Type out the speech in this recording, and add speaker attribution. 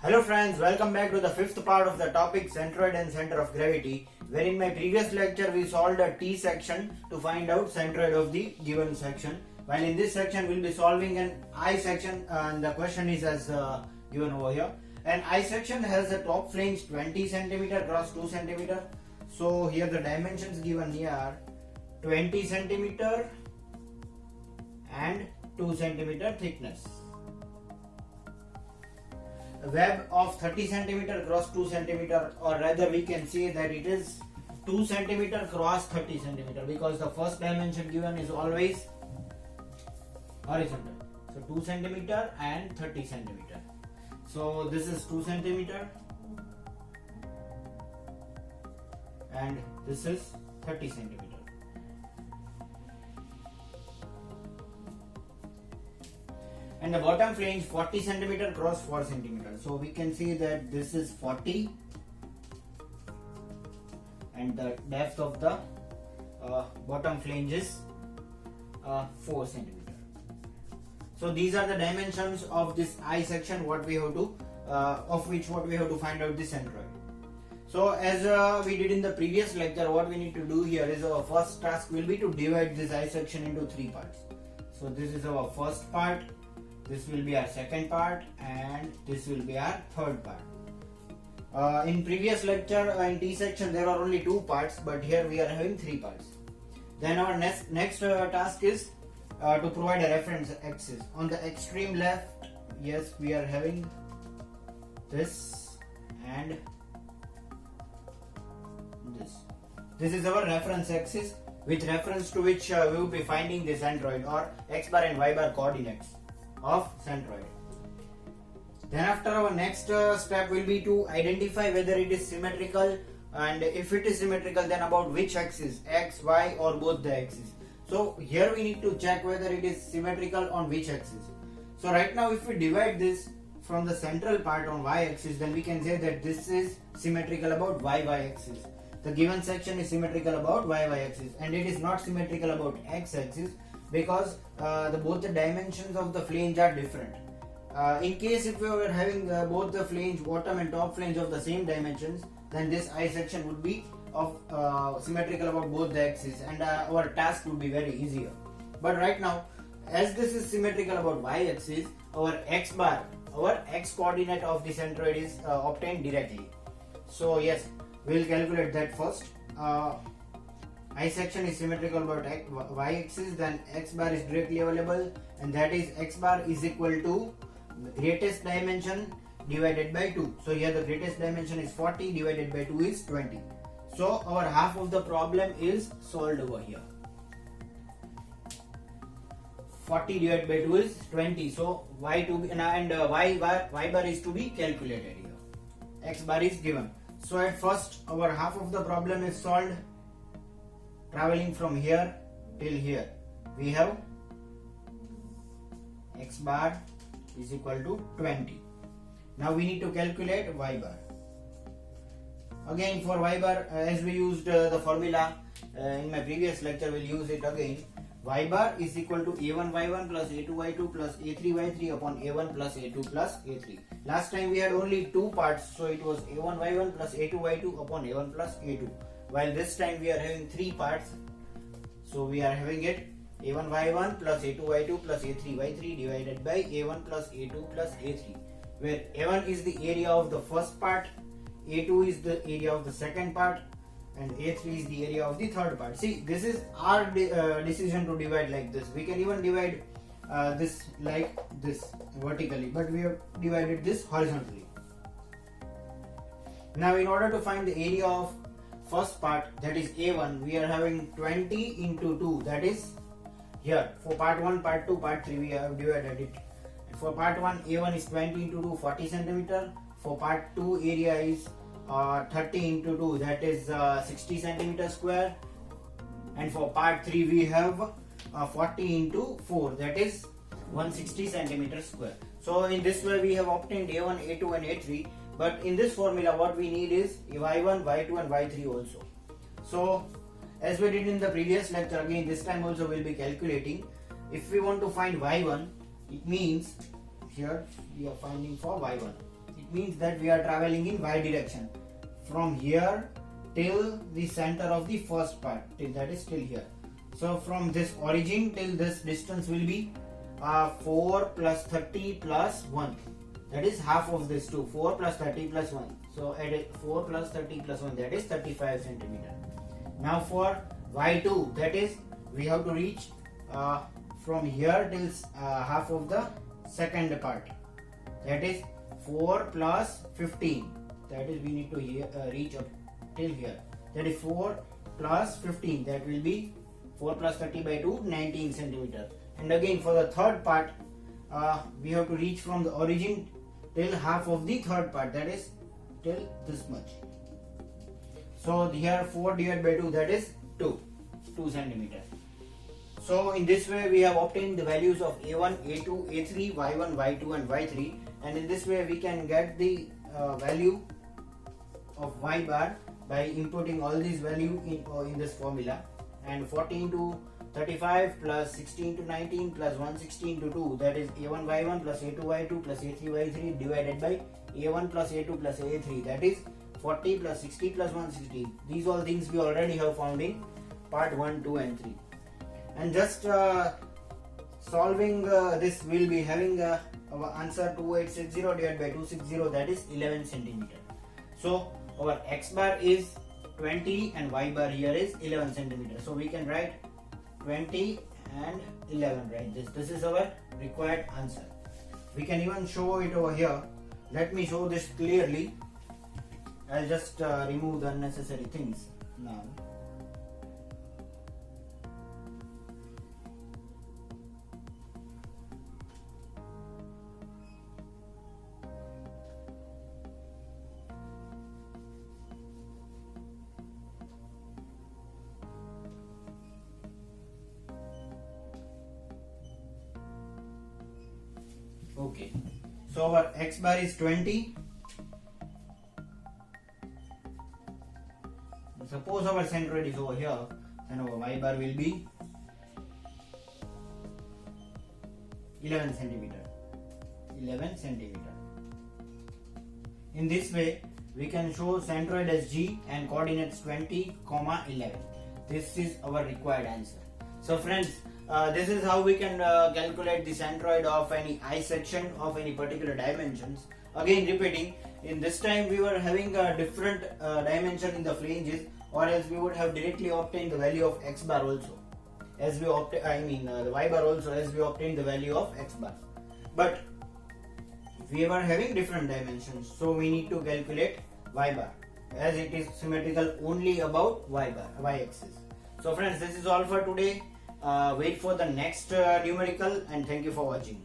Speaker 1: Hello friends, welcome back to the fifth part of the topic centroid and center of gravity, where in my previous lecture we solved a T section to find out centroid of the given section, while in this section we'll be solving an I section and the question is as given over here. An I section has a top flange 20 cm cross 2 cm. So here the dimensions given here are 20 cm and 2 cm thickness. A web of 30 cm cross 2 cm, or rather we can say that it is 2 cm cross 30 cm, because the first dimension given is always horizontal. So 2 cm and 30 cm. So this is 2 cm and this is 30 cm. And the bottom flange 40 cm cross 4 cm. So we can see that this is 40 and the depth of the bottom flange is 4 cm. So these are the dimensions of this I section, what we have to find out the centroid. So as we did in the previous lecture, what we need to do here is our first task will be to divide this I section into 3 parts. So this is our first part, this will be our second part, and this will be our third part. In previous lecture in T section there are only 2 parts, but here we are having 3 parts. Then our next task is to provide a reference axis. On the extreme left, yes, we are having this and this. This is our reference axis, with reference to which we will be finding the centroid or x bar and y bar coordinates of centroid. Then after, our next step will be to identify whether it is symmetrical, and if it is symmetrical, then about which axis, x, y, or both the axes. So here we need to check whether it is symmetrical on which axis. So right now if we divide this from the central part on y axis, then we can say that this is symmetrical about y axis. The given section is symmetrical about y axis, and it is not symmetrical about x axis, because both the dimensions of the flange are different. In case if we were having both the flange, bottom and top flange of the same dimensions, then this I section would be of symmetrical about both the axes, and our task would be very easier. But right now, as this is symmetrical about y axis, our x bar, our x coordinate of the centroid is obtained directly. So yes, we will calculate that first. I section is symmetrical about y axis, then x bar is directly available, and that is x bar is equal to greatest dimension divided by 2. So here the greatest dimension is 40, divided by 2 is 20. So our half of the problem is solved over here. 40 divided by 2 is 20. So y bar is to be calculated here. X bar is given. So at first our half of the problem is solved. Traveling from here till here, we have x bar is equal to 20. Now we need to calculate y bar. Again, for y bar, as we used the formula in my previous lecture, we'll use it again. Y bar is equal to a1y1 plus a2y2 plus a3y3 upon a1 plus a2 plus a3. Last time we had only 2 parts, so it was a1y1 plus a2y2 upon a1 plus a2. While this time we are having 3 parts, so we are having it a1y1 plus a2y2 plus a3y3 divided by a1 plus a2 plus a3, where a1 is the area of the first part, a2 is the area of the second part, and a3 is the area of the third part. See, this is our decision to divide like this. We can even divide this like this vertically, but we have divided this horizontally. Now in order to find the area of first part, that is a1, we are having 20 into 2, that is here. For part 1, part 2, part 3 we have divided it. And for part 1, a1 is 20 into 2, 40 cm. For part 2, area is 30 into 2, that is 60 cm square. And for part 3 we have 40 into 4, that is 160 cm square. So in this way we have obtained a1, a2 and a3. But in this formula what we need is y1, y2 and y3 also. So as we did in the previous lecture, again this time also we will be calculating. If we want to find y1, it means here we are finding for y1. It means that we are traveling in y direction from here till the center of the first part, till that is till here. So from this origin till this distance will be 4 plus 30 plus 1. That is half of this 2. 4 plus 30 plus 1. So add 4 plus 30 plus 1, that is 35 centimeter. Now for y2, that is we have to reach from here till half of the second part. That is 4 plus 15. That is we need to reach up till here. That is 4 plus 15. That will be 4 plus 30 by 2, 19 centimeter. And again for the third part, we have to reach from the origin till half of the third part. That is till this much. So here 4 divided by 2, that is 2 centimeter. So in this way we have obtained the values of A1, A2, A3, Y1, Y2 and Y3, and in this way we can get the value of Y bar by inputting all these value in this formula. And 14 to 35 plus 16 to 19 plus 116 to 2, that is A1 Y1 plus A2 Y2 plus A3 Y3 divided by A1 plus A2 plus A3, that is 40 plus 60 plus 160. These all things we already have found in part 1, 2 and 3. And just solving this, we will be having our answer 2860 divided by 260, that is 11 centimeter. So our x bar is 20 and y bar here is 11 centimeter. So we can write 20 and 11, right? This is our required answer. We can even show it over here. Let me show this clearly. I'll just remove the unnecessary things now. Okay, so our x bar is 20. Suppose our centroid is over here, then our y bar will be 11 centimeter. 11 centimeter. In this way, we can show centroid as G and coordinates 20, 11. This is our required answer. So friends, this is how we can calculate the centroid of any I section of any particular dimensions. Again repeating, in this time we were having a different dimension in the flanges, or else we would have directly obtained the value of x bar also, as we the y bar also, as we obtained the value of x bar. But we were having different dimensions, so we need to calculate y bar, as it is symmetrical only about y bar, y axis. So friends, this is all for today. Wait for the next numerical, and thank you for watching.